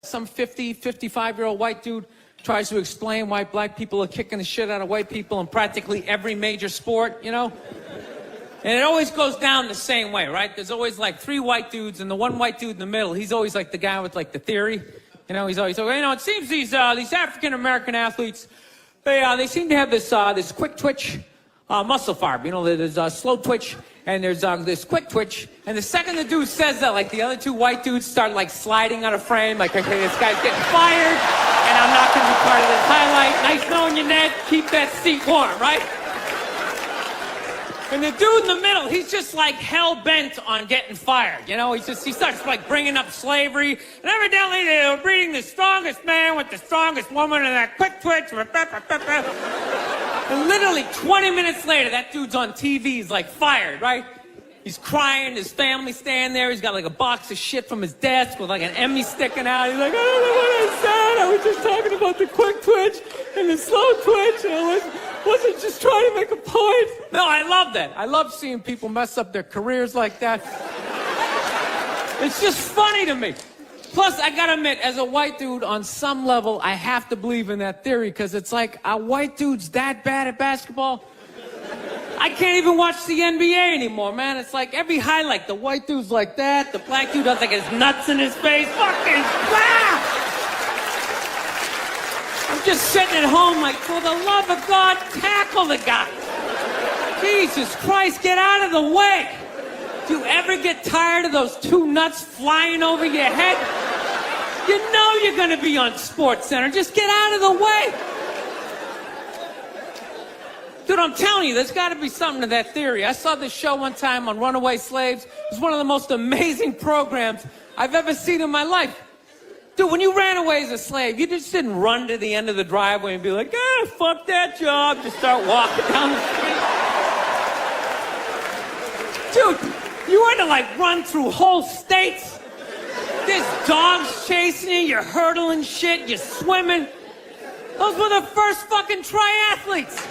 some 50, 55-year-old white dude tries to explain why black people are kicking the shit out of white people in practically every major sport, you know? And it always goes down the same way, right? There's always like 3 white dudes, and the one white dude in the middle, he's always like the guy with like the theory. You know, he's always, you know, it seems these African-American athletes, they seem to have this quick twitch muscle fiber. You know, there's slow twitch, and there's this quick twitch. And the second the dude says that, like the other 2 white dudes start like sliding out of frame, like, okay, this guy's getting fired, and I'm not going to be part of this highlight. Nice knowing you, Ned. Keep that seat warm, right? And the dude in the middle, he's just like hell-bent on getting fired. You know, he starts like bringing up slavery. And evidently they were breeding the strongest man with the strongest woman and that quick twitch. And literally 20 minutes later, that dude's on TV. He's like fired, right? He's crying. His family's standing there. He's got like a box of shit from his desk with like an Emmy sticking out. He's like, I don't know what I said. I was just talking about the quick twitch and the slow twitch. And I wasn't just trying to make a point. No, I love that. I love seeing people mess up their careers like that. It's just funny to me. Plus, I gotta admit, as a white dude, on some level, I have to believe in that theory, because it's like, are white dudes that bad at basketball? I can't even watch the NBA anymore, man. It's like every highlight, the white dude's like that, the black dude has like his nuts in his face. Fucking ah! I'm just sitting at home like, for the love of God, tackle the guy. Jesus Christ, get out of the way. Do you ever get tired of those 2 nuts flying over your head? You know you're going to be on SportsCenter. Just get out of the way. Dude, I'm telling you, there's got to be something to that theory. I saw this show one time on runaway slaves. It was one of the most amazing programs I've ever seen in my life. Dude, when you ran away as a slave, you just didn't run to the end of the driveway and be like, fuck that job. Just start walking down the street. Dude, you had to like run through whole states. There's dogs chasing you, you're hurdling shit, you're swimming. Those were the first fucking triathletes.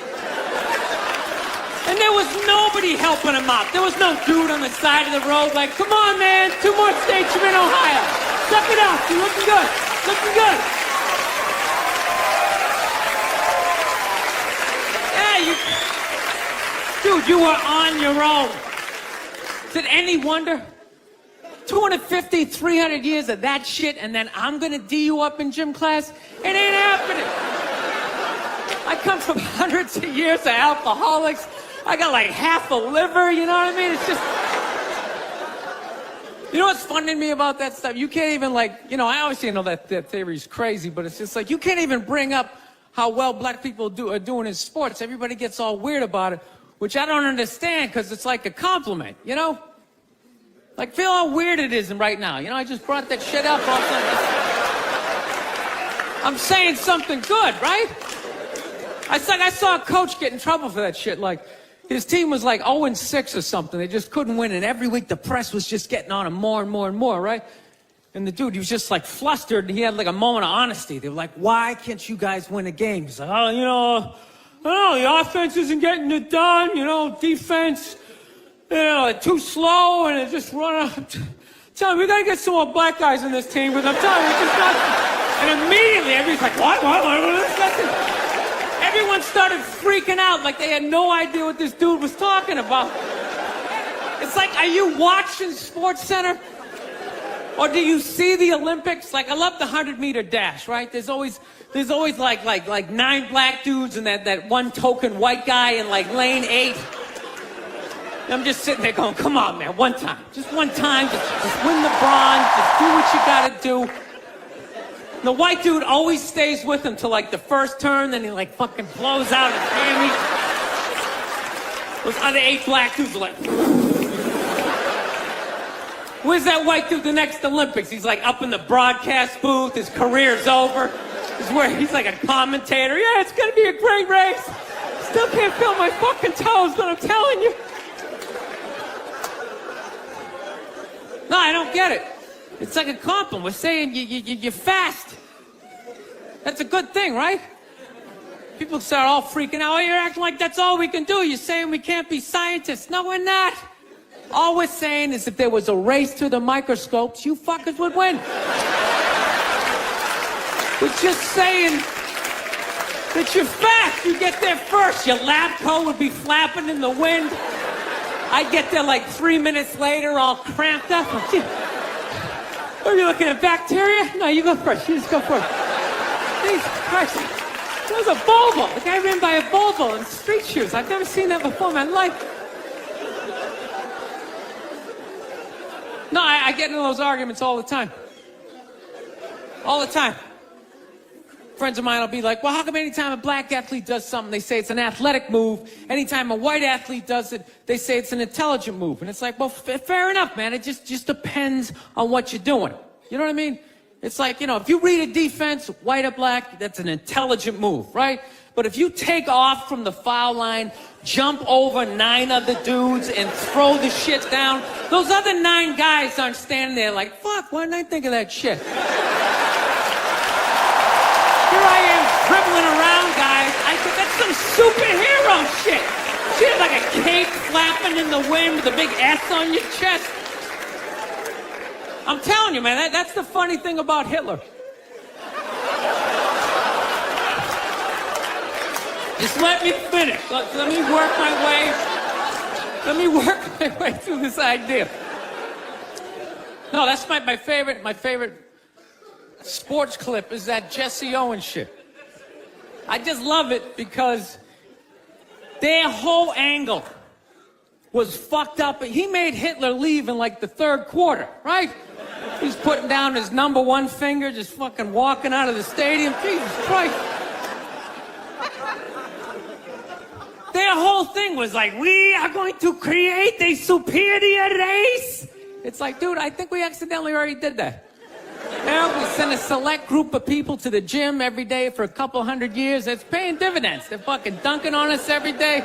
And there was nobody helping them out. There was no dude on the side of the road like, come on, man, 2 more states, you're in Ohio. Suck it up, you're looking good, looking good. Yeah, dude, you were on your own. Is it any wonder? 250, 300 years of that shit, and then I'm gonna D you up in gym class? It ain't happening. I come from hundreds of years of alcoholics. I got like half a liver, you know what I mean? It's just... You know what's funny to me about that stuff? You can't even like, you know, I obviously know that theory's crazy, but it's just like, you can't even bring up how well black people are doing in sports. Everybody gets all weird about it, which I don't understand, because it's like a compliment, you know? Like, feel how weird it is right now. You know, I just brought that shit up. I'm saying something good, right? I saw a coach get in trouble for that shit. Like, his team was like 0-6 or something. They just couldn't win, and every week the press was just getting on him more and more and more, right? And the dude, he was just like flustered, and he had like a moment of honesty. They were like, why can't you guys win a game? He's like, oh, you know, I don't know, the offense isn't getting it done, you know, defense, you know, too slow, and it just run out. Tell me, we gotta get some more black guys in this team, because I'm telling you, it's just not. And immediately, everybody's like, what? Everyone started freaking out like they had no idea what this dude was talking about. It's like, are you watching SportsCenter? Or do you see the Olympics? Like, I love the 100-meter dash, right? There's always like 9 black dudes and that one token white guy in like lane 8. And I'm just sitting there going, come on, man, one time. Just one time, just win the bronze, just do what you gotta do. The white dude always stays with him till like the first turn, then he like fucking blows out his hammy. Those other 8 black dudes are like, where's that white dude the next Olympics? He's like up in the broadcast booth, his career's over. He's like a commentator. Yeah, it's gonna be a great race. Still can't feel my fucking toes, but I'm telling you. No, I don't get it. It's like a compliment. We're saying you're fast. That's a good thing, right? People start all freaking out. Oh, you're acting like that's all we can do. You're saying we can't be scientists. No, we're not. All we're saying is if there was a race to the microscopes, you fuckers would win. was just saying that you're fast. You get there first. Your lab coat would be flapping in the wind. I'd get there like 3 minutes later, all cramped up. Are you looking at bacteria? No, you go first. You just go first. Jesus Christ. That was a Volvo. The guy ran by a Volvo in street shoes. I've never seen that before in my life. No, I get into those arguments all the time. All the time. Friends of mine will be like, well, how come anytime a black athlete does something, they say it's an athletic move? Anytime a white athlete does it, they say it's an intelligent move. And it's like, well, fair enough, man. It just depends on what you're doing. You know what I mean? It's like, if you read a defense, white or black, that's an intelligent move, right? But if you take off from the foul line, jump over 9 other dudes, and throw the shit down, those other 9 guys aren't standing there like, fuck, why didn't I think of that shit? Here I am dribbling around, guys. I think that's some superhero shit. Shit like a cape flapping in the wind with a big S on your chest. I'm telling you, man, that's the funny thing about Hitler. Just let me finish. Let me work my way through this idea. No, that's my favorite sports clip is that Jesse Owens shit. I just love it because their whole angle was fucked up. He made Hitler leave in like the 3rd quarter, right? He's putting down his number 1 finger, just fucking walking out of the stadium. Jesus Christ. Their whole thing was like, we are going to create a superior race. It's like, dude, I think we accidentally already did that. We send a select group of people to the gym every day for a couple hundred years. It's paying dividends. They're fucking dunking on us every day.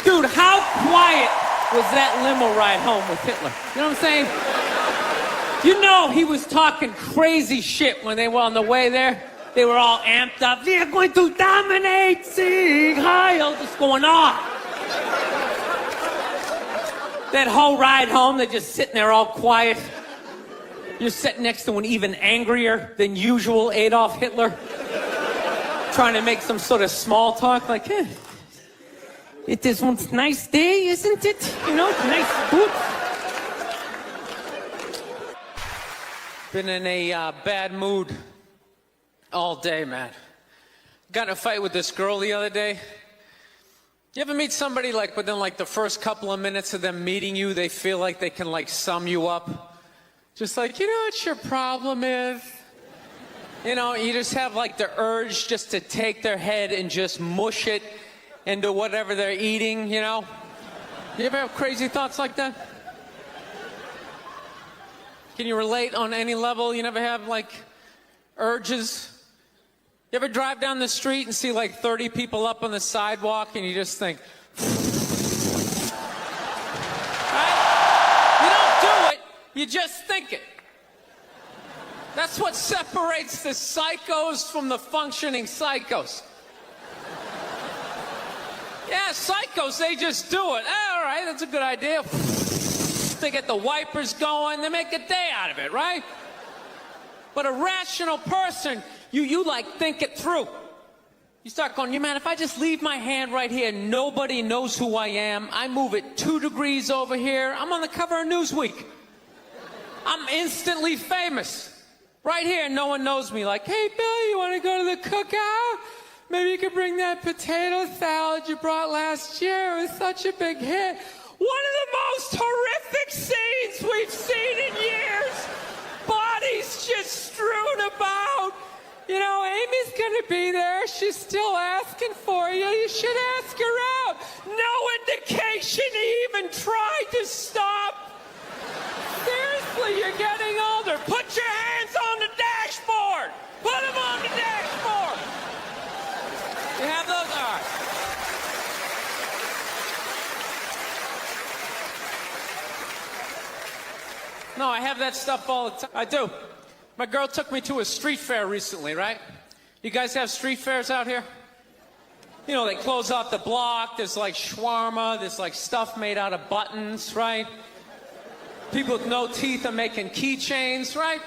Dude, how quiet was that limo ride home with Hitler? You know what I'm saying? He was talking crazy shit when they were on the way there. They were all amped up. We are going to dominate, Sieg Heil, just going off. That whole ride home, they're just sitting there all quiet. You're sitting next to an even angrier than usual Adolf Hitler, trying to make some sort of small talk, like, it is one nice day, isn't it? Nice boot. Been in a bad mood all day, man. Got in a fight with this girl the other day. You ever meet somebody like within like the first couple of minutes of them meeting you, they feel like they can like sum you up? Just like, you know what your problem is? You just have like the urge just to take their head and just mush it into whatever they're eating, You ever have crazy thoughts like that? Can you relate on any level? You never have like urges? You ever drive down the street and see like 30 people up on the sidewalk and you just think, right? You don't do it, you just think it. That's what separates the psychos from the functioning psychos. Yeah, psychos, they just do it. All right, that's a good idea. They get the wipers going, they make a day out of it, right? But a rational person, you like think it through. You start going, man, if I just leave my hand right here, nobody knows who I am. I move it 2 degrees over here. I'm on the cover of Newsweek. I'm instantly famous. Right here, no one knows me. Like, hey, Bill, you want to go to the cookout? Maybe you could bring that potato salad you brought last year. It was such a big hit. One of the most horrific scenes we've seen in years. Bodies just strewn about. Amy's gonna be there. She's still asking for you. You should ask her out. No indication he even tried to stop. Seriously, you're getting older. Put your hands on the dashboard. Put them on the dashboard. You have those? All right. No, I have that stuff all the time. I do. My girl took me to a street fair recently, right? You guys have street fairs out here? They close off the block. There's like shawarma. There's like stuff made out of buttons, right? People with no teeth are making keychains, right?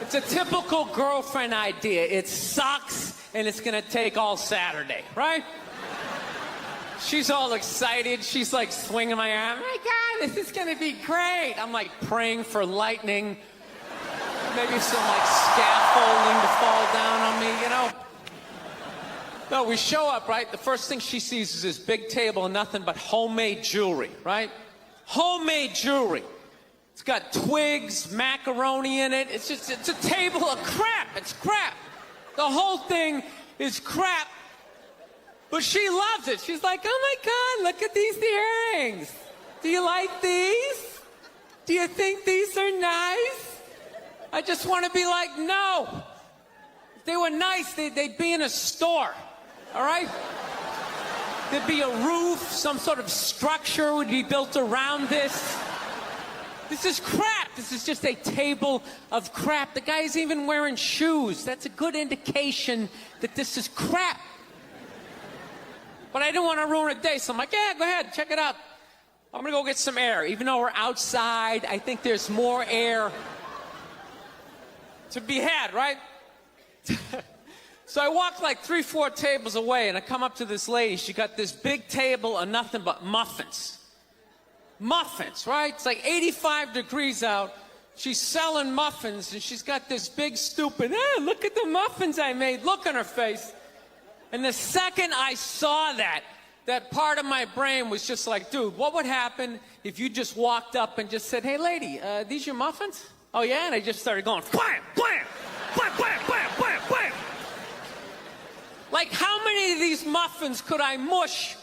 It's a typical girlfriend idea. It sucks, and it's gonna take all Saturday, right? She's all excited. She's like swinging my arm. Oh my God, this is gonna be great. I'm like praying for lightning. Maybe some like scaffolding to fall down on me, you know? No, we show up, right? The first thing she sees is this big table and nothing but homemade jewelry, right? Homemade jewelry. It's got twigs, macaroni in it. It's a table of crap. It's crap. The whole thing is crap. But she loves it. She's like, oh my God, look at these earrings. Do you like these? Do you think these are nice? I just want to be like, no. If they were nice, they'd be in a store, all right? There'd be a roof, some sort of structure would be built around this. This is crap. This is just a table of crap. The guy's even wearing shoes. That's a good indication that this is crap. But I didn't want to ruin a day, so I'm like, yeah, go ahead, check it out. I'm going to go get some air. Even though we're outside, I think there's more air to be had, right? So I walk like 3-4 tables away, and I come up to this lady. She got this big table of nothing but muffins. Muffins, right? It's like 85 degrees out. She's selling muffins, and she's got this big stupid, look at the muffins I made, look on her face. And the second I saw that part of my brain was just like, dude, what would happen if you just walked up and just said, hey, lady, these your muffins? Oh, yeah? And I just started going, blam, blam, blam, blam, blam, blam, blam. Like, how many of these muffins could I mush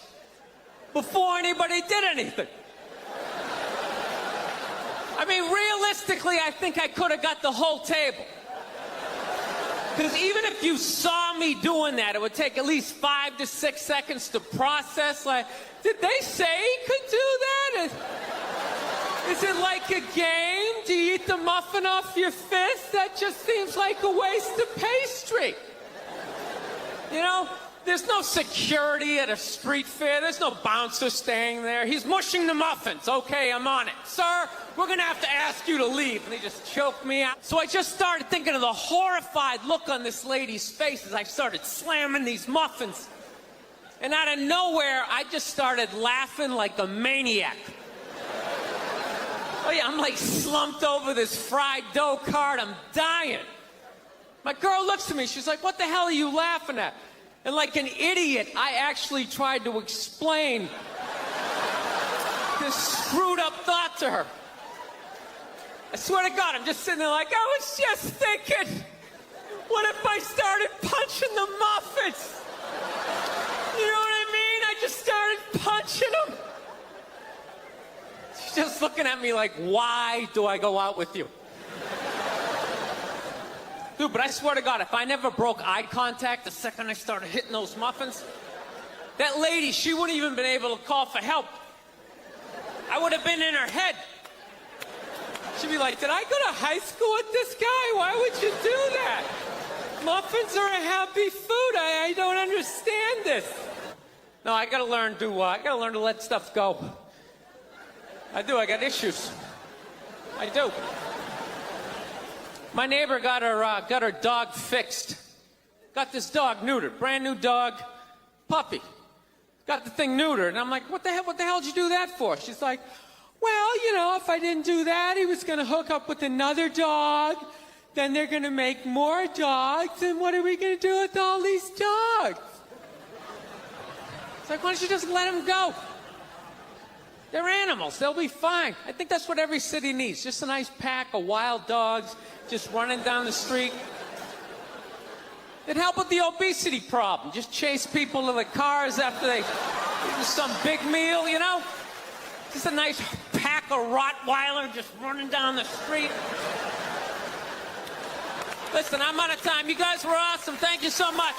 before anybody did anything? I mean, realistically, I think I could have got the whole table. Because even if you saw me doing that, it would take at least 5 to 6 seconds to process. Like, did they say he could do that? Is it like a game? Do you eat the muffin off your fist? That just seems like a waste of pastry. You know, there's no security at a street fair. There's no bouncer staying there. He's mushing the muffins. Okay, I'm on it. Sir, we're going to have to ask you to leave. And they just choked me out. So I just started thinking of the horrified look on this lady's face as I started slamming these muffins. And out of nowhere, I just started laughing like a maniac. Oh, yeah, I'm like slumped over this fried dough cart. I'm dying. My girl looks at me. She's like, what the hell are you laughing at? And like an idiot, I actually tried to explain this screwed up thought to her. I swear to God, I'm just sitting there like, I was just thinking, what if I started punching the muffins? You know what I mean? I just started punching them. She's just looking at me like, why do I go out with you? Dude, but I swear to God, if I never broke eye contact the second I started hitting those muffins, that lady, she wouldn't even been able to call for help. I would have been in her head. She'd be like, did I go to high school with this guy? Why would you do that? Muffins are a happy food. I don't understand this. No, I gotta learn to let stuff go. I do, I got issues. I do. My neighbor got her dog fixed. Got this dog neutered, brand new dog, puppy. Got the thing neutered, and I'm like, what the hell did you do that for? She's like, well, you know, if I didn't do that, he was gonna hook up with another dog, then they're gonna make more dogs, and what are we gonna do with all these dogs? It's like, why don't you just let them go? They're animals, they'll be fine. I think that's what every city needs, just a nice pack of wild dogs just running down the street. It'd help with the obesity problem. Just chase people to the cars after they eat some big meal, you know? Just a nice pack of Rottweiler just running down the street. Listen, I'm out of time. You guys were awesome. Thank you so much.